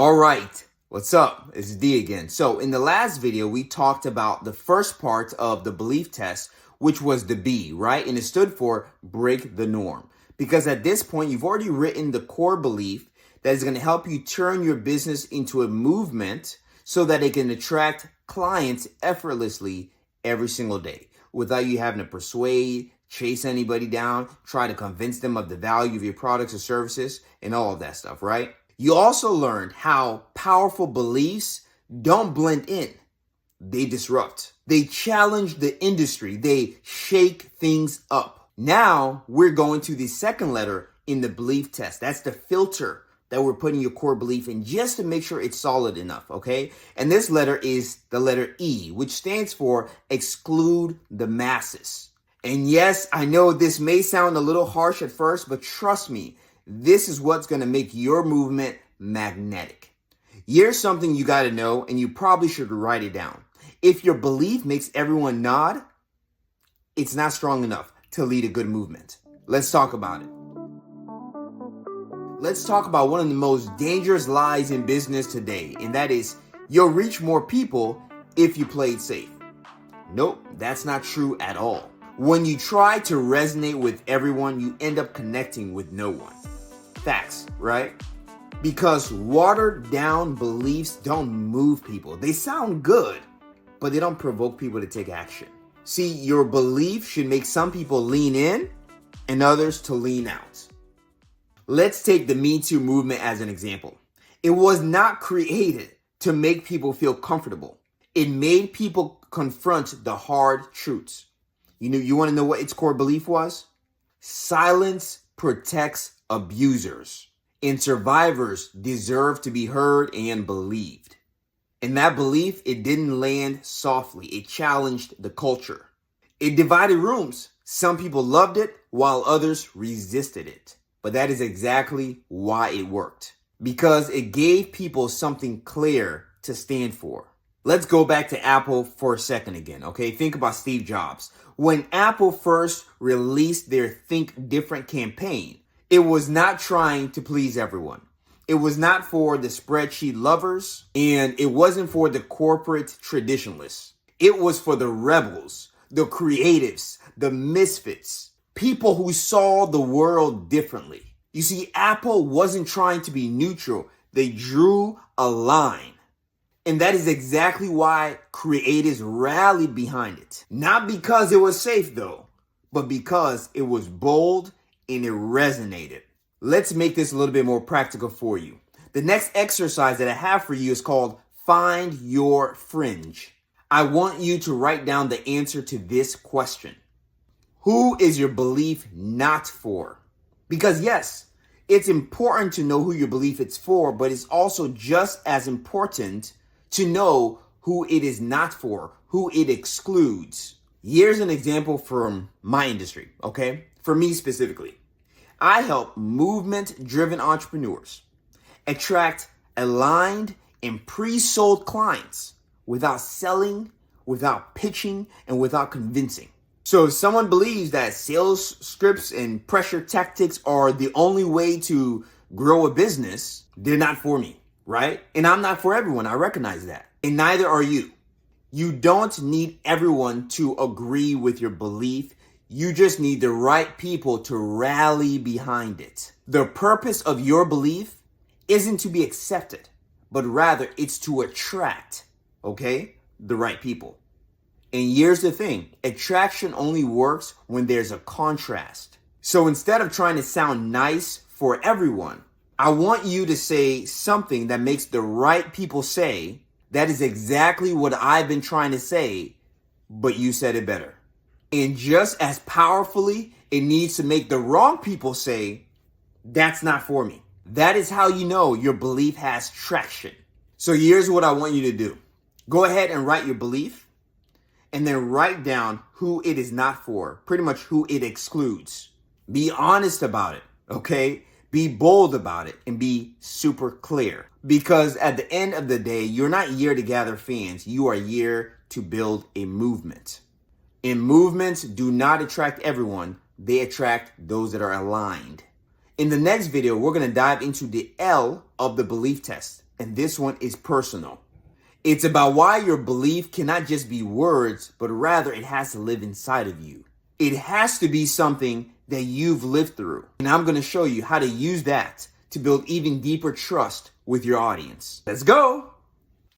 All right, what's up? It's D again. So in the last video, we talked about the first part of the belief test, which was the B, right? And it stood for break the norm. Because at this point, you've already written the core belief that is going to help you turn your business into a movement so that it can attract clients effortlessly every single day without you having to persuade, chase anybody down, try to convince them of the value of your products or services and all of that stuff, right? You also learned how powerful beliefs don't blend in. They disrupt. They challenge the industry. They shake things up. Now we're going to the second letter in the belief test. That's the filter that we're putting your core belief in just to make sure it's solid enough, okay? And this letter is the letter E, which stands for exclude the masses. And yes, I know this may sound a little harsh at first, but trust me, this is what's going to make your movement magnetic. Here's something you got to know, and you probably should write it down. If your belief makes everyone nod, it's not strong enough to lead a good movement. Let's talk about it. Let's talk about one of the most dangerous lies in business today, and that is you'll reach more people if you play it safe. Nope, that's not true at all. When you try to resonate with everyone, you end up connecting with no one. Facts, right? Because watered down beliefs don't move people. They sound good, but they don't provoke people to take action. See, your belief should make some people lean in and others to lean out. Let's take the MeToo movement as an example. It was not created to make people feel comfortable. It made people confront the hard truths. You want to know what its core belief was? Silence protects abusers, and survivors deserve to be heard and believed. And that belief, it didn't land softly. It challenged the culture. It divided rooms. Some people loved it while others resisted it. But that is exactly why it worked. Because it gave people something clear to stand for. Let's go back to Apple for a second again, okay? Think about Steve Jobs. When Apple first released their Think Different campaign, it was not trying to please everyone. It was not for the spreadsheet lovers, and it wasn't for the corporate traditionalists. It was for the rebels, the creatives, the misfits, people who saw the world differently. You see, Apple wasn't trying to be neutral. They drew a line. And that is exactly why creatives rallied behind it. Not because it was safe though, but because it was bold and it resonated. Let's make this a little bit more practical for you. The next exercise that I have for you is called Find Your Fringe. I want you to write down the answer to this question. Who is your belief not for? Because yes, it's important to know who your belief is for, but it's also just as important to know who it is not for, who it excludes. Here's an example from my industry, okay? For me specifically, I help movement-driven entrepreneurs attract aligned and pre-sold clients without selling, without pitching, and without convincing. So if someone believes that sales scripts and pressure tactics are the only way to grow a business, they're not for me, right? And I'm not for everyone. I recognize that. And neither are you. You don't need everyone to agree with your belief. You just need the right people to rally behind it. The purpose of your belief isn't to be accepted, but rather it's to attract, okay, the right people. And here's the thing, attraction only works when there's a contrast. So instead of trying to sound nice for everyone, I want you to say something that makes the right people say, that is exactly what I've been trying to say, but you said it better. And just as powerfully, it needs to make the wrong people say, that's not for me. That is how you know your belief has traction. So here's what I want you to do. Go ahead and write your belief and then write down who it is not for, pretty much who it excludes. Be honest about it, okay? Be bold about it and be super clear. Because at the end of the day, you're not here to gather fans. You are here to build a movement. And movements do not attract everyone. They attract those that are aligned. In the next video, we're going to dive into the L of the belief test. And this one is personal. It's about why your belief cannot just be words, but rather it has to live inside of you. It has to be something that you've lived through. And I'm going to show you how to use that to build even deeper trust with your audience. Let's go.